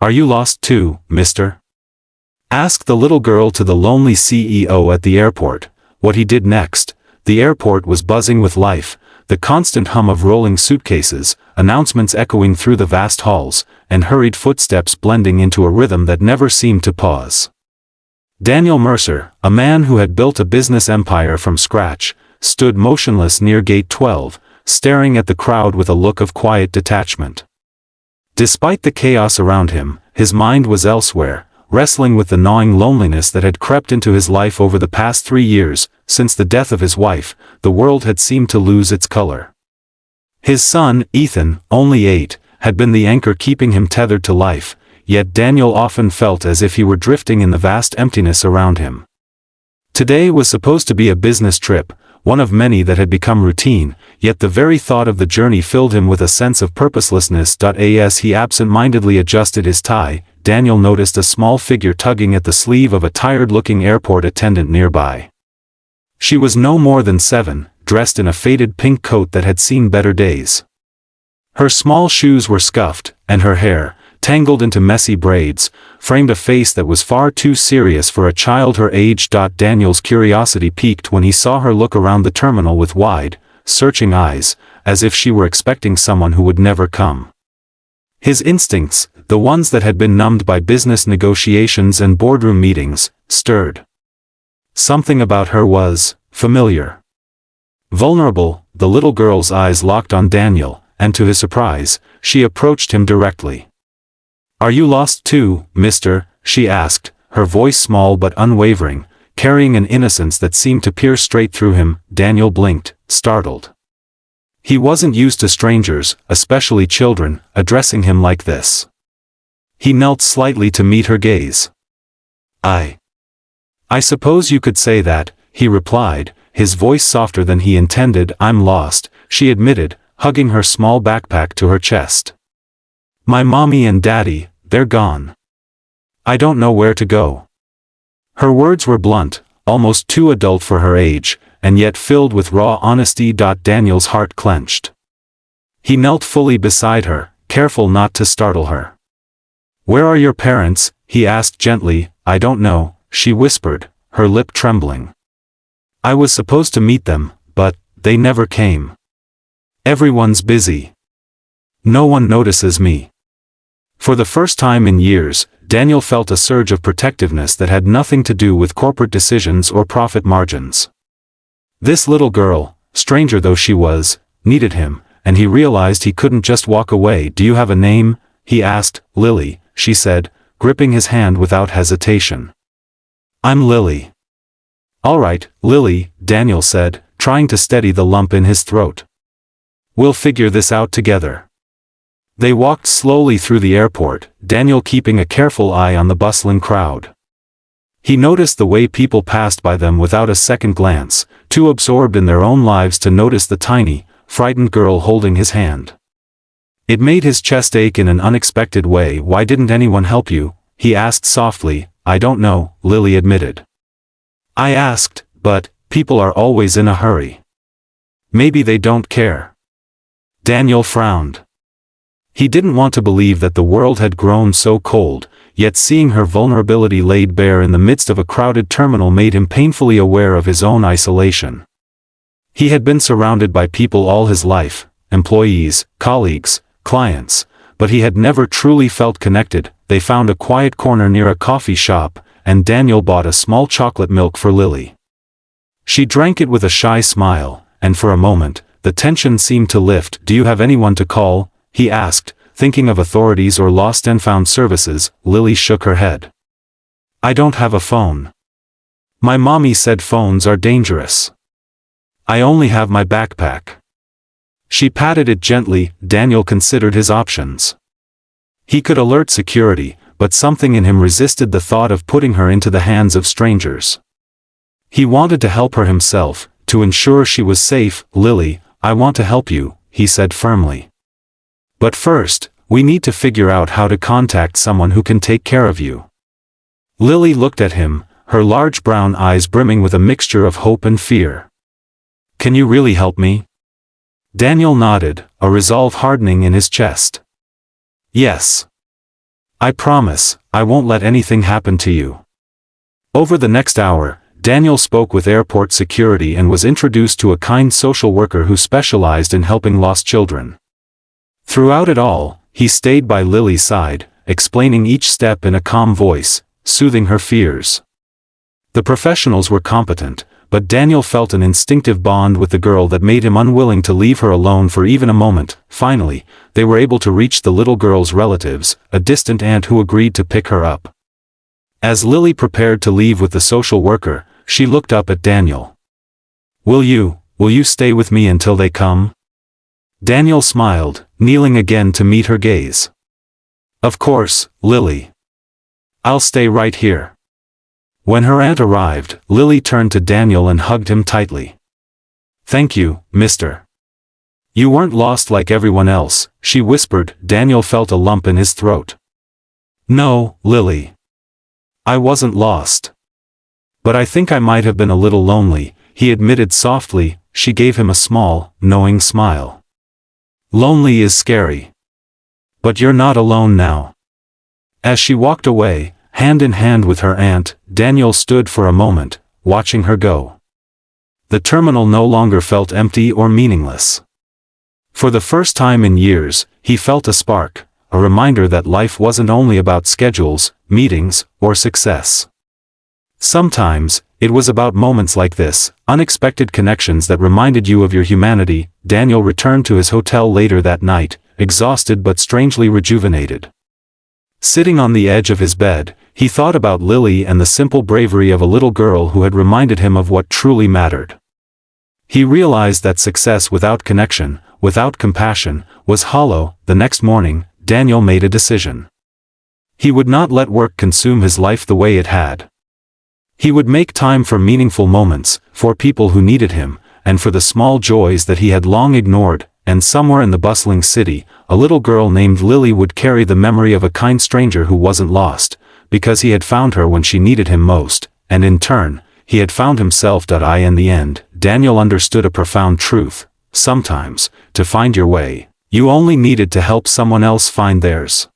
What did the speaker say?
Are you lost too, mister? Asked the little girl to the lonely CEO at the airport. What he did next. The airport was buzzing with life, the constant hum of rolling suitcases, announcements echoing through the vast halls, and hurried footsteps blending into a rhythm that never seemed to pause. Daniel Mercer, a man who had built a business empire from scratch, stood motionless near Gate 12, staring at the crowd with a look of quiet detachment. Despite the chaos around him, his mind was elsewhere, wrestling with the gnawing loneliness that had crept into his life over the past 3 years. Since the death of his wife, the world had seemed to lose its color. His son, Ethan, only 8, had been the anchor keeping him tethered to life, yet Daniel often felt as if he were drifting in the vast emptiness around him. Today was supposed to be a business trip, one of many that had become routine, yet the very thought of the journey filled him with a sense of purposelessness. As he absent-mindedly adjusted his tie, Daniel noticed a small figure tugging at the sleeve of a tired-looking airport attendant nearby. She was no more than 7, dressed in a faded pink coat that had seen better days. Her small shoes were scuffed, and her hair, tangled into messy braids, framed a face that was far too serious for a child her age. Daniel's curiosity piqued when he saw her look around the terminal with wide, searching eyes, as if she were expecting someone who would never come. His instincts, the ones that had been numbed by business negotiations and boardroom meetings, stirred. Something about her was familiar. Vulnerable, the little girl's eyes locked on Daniel, and to his surprise, she approached him directly. "Are you lost too, mister?" she asked, her voice small but unwavering, carrying an innocence that seemed to pierce straight through him. Daniel blinked, startled. He wasn't used to strangers, especially children, addressing him like this. He knelt slightly to meet her gaze. I suppose you could say that," he replied, his voice softer than he intended. "I'm lost," she admitted, hugging her small backpack to her chest. "My mommy and daddy, they're gone. I don't know where to go." Her words were blunt, almost too adult for her age, and yet filled with raw honesty. Daniel's heart clenched. He knelt fully beside her, careful not to startle her. "Where are your parents?" he asked gently. "I don't know," she whispered, her lip trembling. "I was supposed to meet them, but they never came. Everyone's busy. No one notices me." For the first time in years, Daniel felt a surge of protectiveness that had nothing to do with corporate decisions or profit margins. This little girl, stranger though she was, needed him, and he realized he couldn't just walk away. "Do you have a name?" he asked. "Lily," she said, gripping his hand without hesitation. "I'm Lily." "All right, Lily," Daniel said, trying to steady the lump in his throat. "We'll figure this out together." They walked slowly through the airport, Daniel keeping a careful eye on the bustling crowd. He noticed the way people passed by them without a second glance, too absorbed in their own lives to notice the tiny, frightened girl holding his hand. It made his chest ache in an unexpected way. "Why didn't anyone help you?" he asked softly. "I don't know," Lily admitted. "I asked, but people are always in a hurry. Maybe they don't care." Daniel frowned. He didn't want to believe that the world had grown so cold, yet seeing her vulnerability laid bare in the midst of a crowded terminal made him painfully aware of his own isolation. He had been surrounded by people all his life, employees, colleagues, clients, but he had never truly felt connected. They found a quiet corner near a coffee shop, and Daniel bought a small chocolate milk for Lily. She drank it with a shy smile, and for a moment, the tension seemed to lift. "Do you have anyone to call?" he asked, thinking of authorities or lost and found services. Lily shook her head. "I don't have a phone. My mommy said phones are dangerous. I only have my backpack." She patted it gently. Daniel considered his options. He could alert security, but something in him resisted the thought of putting her into the hands of strangers. He wanted to help her himself, to ensure she was safe. "Lily, I want to help you," he said firmly. "But first, we need to figure out how to contact someone who can take care of you." Lily looked at him, her large brown eyes brimming with a mixture of hope and fear. "Can you really help me?" Daniel nodded, a resolve hardening in his chest. "Yes. I promise, I won't let anything happen to you. Over the next hour, Daniel spoke with airport security and was introduced to a kind social worker who specialized in helping lost children. Throughout it all, he stayed by Lily's side, explaining each step in a calm voice, soothing her fears. The professionals were competent, but Daniel felt an instinctive bond with the girl that made him unwilling to leave her alone for even a moment. Finally, they were able to reach the little girl's relatives, a distant aunt who agreed to pick her up. As Lily prepared to leave with the social worker, she looked up at Daniel. Will you stay with me until they come?" Daniel smiled, kneeling again to meet her gaze. "Of course, Lily. I'll stay right here." When her aunt arrived, Lily turned to Daniel and hugged him tightly. "Thank you, mister. You weren't lost like everyone else," she whispered. Daniel felt a lump in his throat. "No, Lily. I wasn't lost. But I think I might have been a little lonely," he admitted softly. She gave him a small, knowing smile. "Lonely is scary. But you're not alone now." As she walked away, hand in hand with her aunt, Daniel stood for a moment, watching her go. The terminal no longer felt empty or meaningless. For the first time in years, he felt a spark, a reminder that life wasn't only about schedules, meetings, or success. Sometimes, it was about moments like this, unexpected connections that reminded you of your humanity. Daniel returned to his hotel later that night, exhausted but strangely rejuvenated. Sitting on the edge of his bed, he thought about Lily and the simple bravery of a little girl who had reminded him of what truly mattered. He realized that success without connection, without compassion, was hollow. The next morning, Daniel made a decision. He would not let work consume his life the way it had. He would make time for meaningful moments, for people who needed him, and for the small joys that he had long ignored. And somewhere in the bustling city, a little girl named Lily would carry the memory of a kind stranger who wasn't lost, because he had found her when she needed him most, and in turn, he had found himself. In the end, Daniel understood a profound truth. Sometimes, to find your way, you only needed to help someone else find theirs.